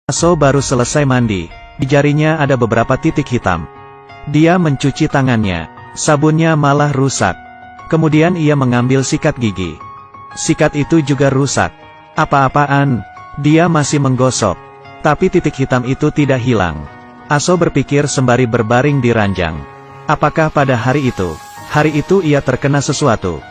Aso baru selesai mandi. Di jarinya ada beberapa titik hitam. Dia mencuci tangannya. Sabunnya malah rusak. Kemudian ia mengambil sikat gigi. Sikat itu juga rusak. Apa-apaan? Dia masih menggosok. Tapi titik hitam itu tidak hilang. Aso berpikir sembari berbaring di ranjang. Apakah pada hari itu ia terkena sesuatu?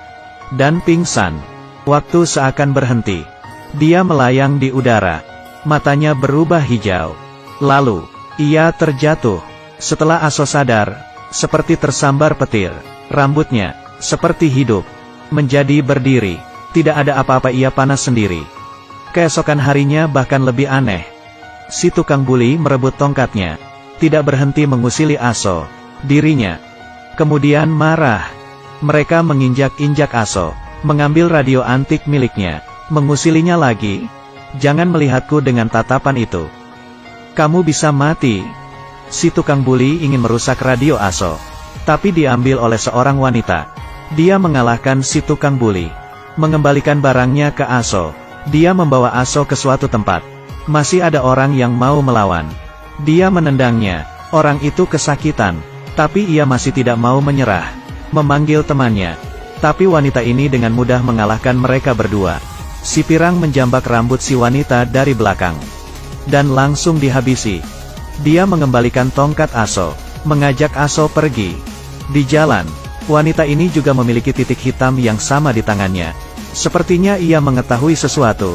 Dan pingsan. Waktu seakan berhenti. Dia melayang di udara. Matanya berubah hijau. Lalu, ia terjatuh. Setelah Aso sadar, seperti tersambar petir. Rambutnya, seperti hidup. Menjadi berdiri. Tidak ada apa-apa, ia panas sendiri. Keesokan harinya bahkan lebih aneh. Si tukang buli merebut tongkatnya. Tidak berhenti mengusili Aso. Dirinya. Kemudian marah. Mereka menginjak-injak Aso. Mengambil radio antik miliknya. Mengusilinya lagi. Jangan melihatku dengan tatapan itu. Kamu bisa mati. Si tukang buli ingin merusak radio Aso. Tapi diambil oleh seorang wanita. Dia mengalahkan si tukang buli. Mengembalikan barangnya ke Aso. Dia membawa Aso ke suatu tempat. Masih ada orang yang mau melawan. Dia menendangnya. Orang itu kesakitan. Tapi ia masih tidak mau menyerah. Memanggil temannya. Tapi wanita ini dengan mudah mengalahkan mereka berdua. Si pirang menjambak rambut si wanita dari belakang. Dan langsung dihabisi. Dia mengembalikan tongkat Aso. Mengajak Aso pergi. Di jalan, wanita ini juga memiliki titik hitam yang sama di tangannya. Sepertinya ia mengetahui sesuatu.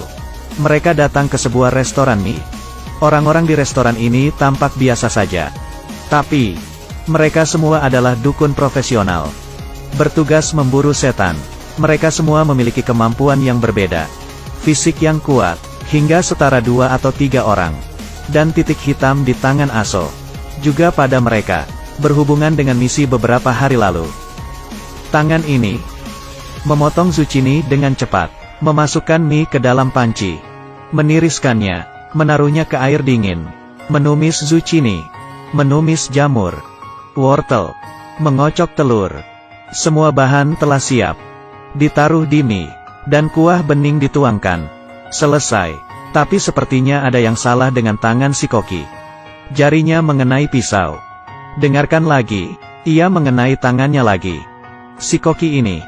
Mereka datang ke sebuah restoran mie. Orang-orang di restoran ini tampak biasa saja. Tapi, mereka semua adalah dukun profesional. Bertugas memburu setan. Mereka semua memiliki kemampuan yang berbeda. Fisik yang kuat, hingga setara 2 atau 3 orang. Dan titik hitam di tangan Aso. Juga pada mereka, berhubungan dengan misi beberapa hari lalu. Tangan ini, memotong zucchini dengan cepat. Memasukkan mie ke dalam panci. Meniriskannya, menaruhnya ke air dingin. Menumis zucchini. Menumis jamur. Wortel. Mengocok telur. Semua bahan telah siap. Ditaruh di mie. Dan kuah bening dituangkan. Selesai. Tapi sepertinya ada yang salah dengan tangan si koki. Jarinya mengenai pisau. Dengarkan lagi. Ia mengenai tangannya lagi. Si koki ini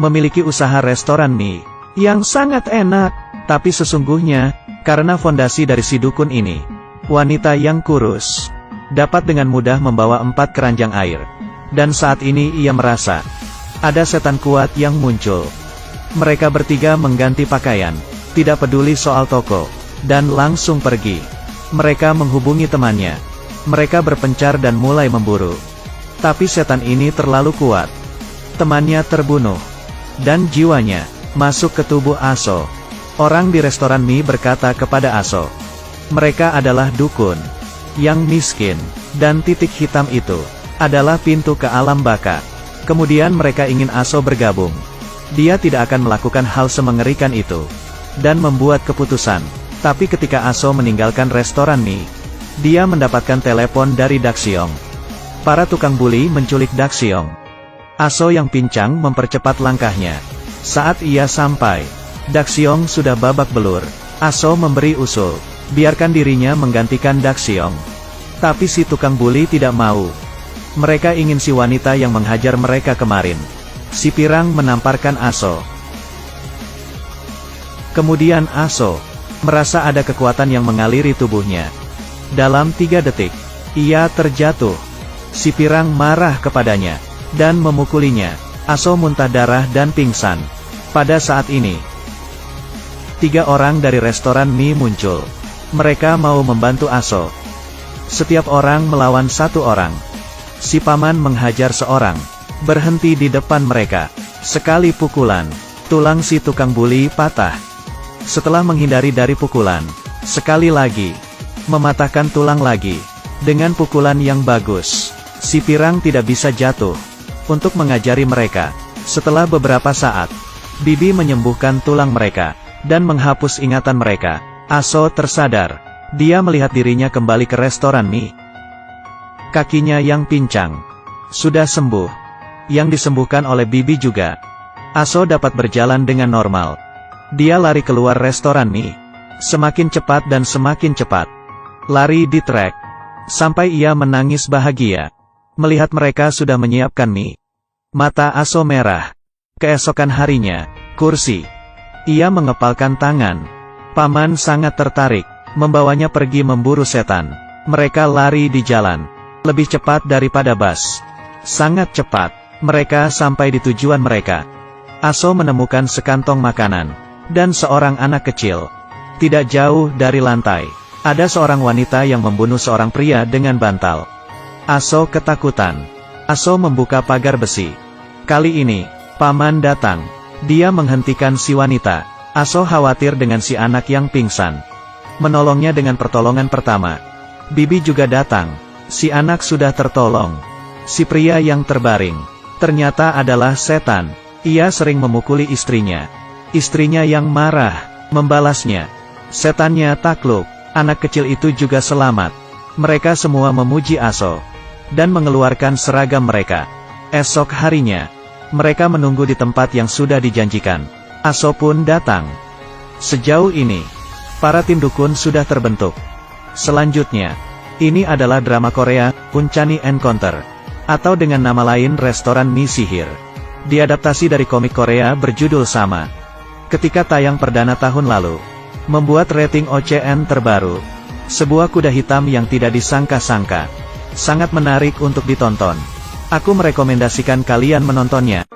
memiliki usaha restoran mie yang sangat enak. Tapi sesungguhnya, karena fondasi dari si dukun ini, wanita yang kurus dapat dengan mudah membawa 4 keranjang air. Dan saat ini ia merasa ada setan kuat yang muncul. Mereka bertiga mengganti pakaian, tidak peduli soal toko, dan langsung pergi. Mereka menghubungi temannya. Mereka berpencar dan mulai memburu. Tapi setan ini terlalu kuat. Temannya terbunuh. Dan jiwanya masuk ke tubuh Aso. Orang di restoran mie berkata kepada Aso, mereka adalah dukun yang miskin, dan titik hitam itu adalah pintu ke alam baka. Kemudian mereka ingin Aso bergabung. Dia tidak akan melakukan hal semengerikan itu. Dan membuat keputusan. Tapi ketika Aso meninggalkan restoran mie, dia mendapatkan telepon dari Daxiong. Para tukang buli menculik Daxiong. Aso yang pincang mempercepat langkahnya. Saat ia sampai, Daxiong sudah babak belur. Aso memberi usul, biarkan dirinya menggantikan Daxiong. Tapi si tukang buli tidak mau. Mereka ingin si wanita yang menghajar mereka kemarin. Si pirang menamparkan Aso. Kemudian Aso merasa ada kekuatan yang mengaliri tubuhnya. Dalam 3 detik, ia terjatuh. Si pirang marah kepadanya dan memukulinya. Aso muntah darah dan pingsan. Pada saat ini, 3 orang dari restoran mie muncul. Mereka mau membantu Aso. Setiap orang melawan 1 orang. Si paman menghajar seorang. Berhenti di depan mereka. Sekali pukulan, tulang si tukang buli patah. Setelah menghindari dari pukulan, sekali lagi, mematahkan tulang lagi. Dengan pukulan yang bagus, si pirang tidak bisa jatuh. Untuk mengajari mereka. Setelah beberapa saat, Bibi menyembuhkan tulang mereka, dan menghapus ingatan mereka. Aso tersadar. Dia melihat dirinya kembali ke restoran mie. Kakinya yang pincang sudah sembuh. Yang disembuhkan oleh Bibi juga. Aso dapat berjalan dengan normal. Dia lari keluar restoran mie. Semakin cepat dan semakin cepat. lari di trek. Sampai ia menangis bahagia. Melihat mereka sudah menyiapkan mie. Mata Aso merah. Keesokan harinya, kursi. Ia mengepalkan tangan. Paman sangat tertarik, membawanya pergi memburu setan. Mereka lari di jalan. Lebih cepat daripada bus. Sangat cepat. Mereka sampai di tujuan mereka. Aso menemukan sekantong makanan. Dan seorang anak kecil. Tidak jauh dari lantai. Ada seorang wanita yang membunuh seorang pria dengan bantal. Aso ketakutan. Aso membuka pagar besi. Kali ini, paman datang. Dia menghentikan si wanita. Aso khawatir dengan si anak yang pingsan. Menolongnya dengan pertolongan pertama. Bibi juga datang. Si anak sudah tertolong. Si pria yang terbaring. Ternyata adalah setan. Ia sering memukuli istrinya. Istrinya yang marah, membalasnya. Setannya takluk. Anak kecil itu juga selamat. Mereka semua memuji Aso. Dan mengeluarkan seragam mereka. Esok harinya. Mereka menunggu di tempat yang sudah dijanjikan. Aso pun datang. Sejauh ini, para tim dukun sudah terbentuk. Selanjutnya, ini adalah drama Korea, Uncanny Encounter. Atau dengan nama lain Restoran Mie Sihir. Diadaptasi dari komik Korea berjudul sama. Ketika tayang perdana tahun lalu. Membuat rating OCN terbaru. Sebuah kuda hitam yang tidak disangka-sangka. Sangat menarik untuk ditonton. Aku merekomendasikan kalian menontonnya.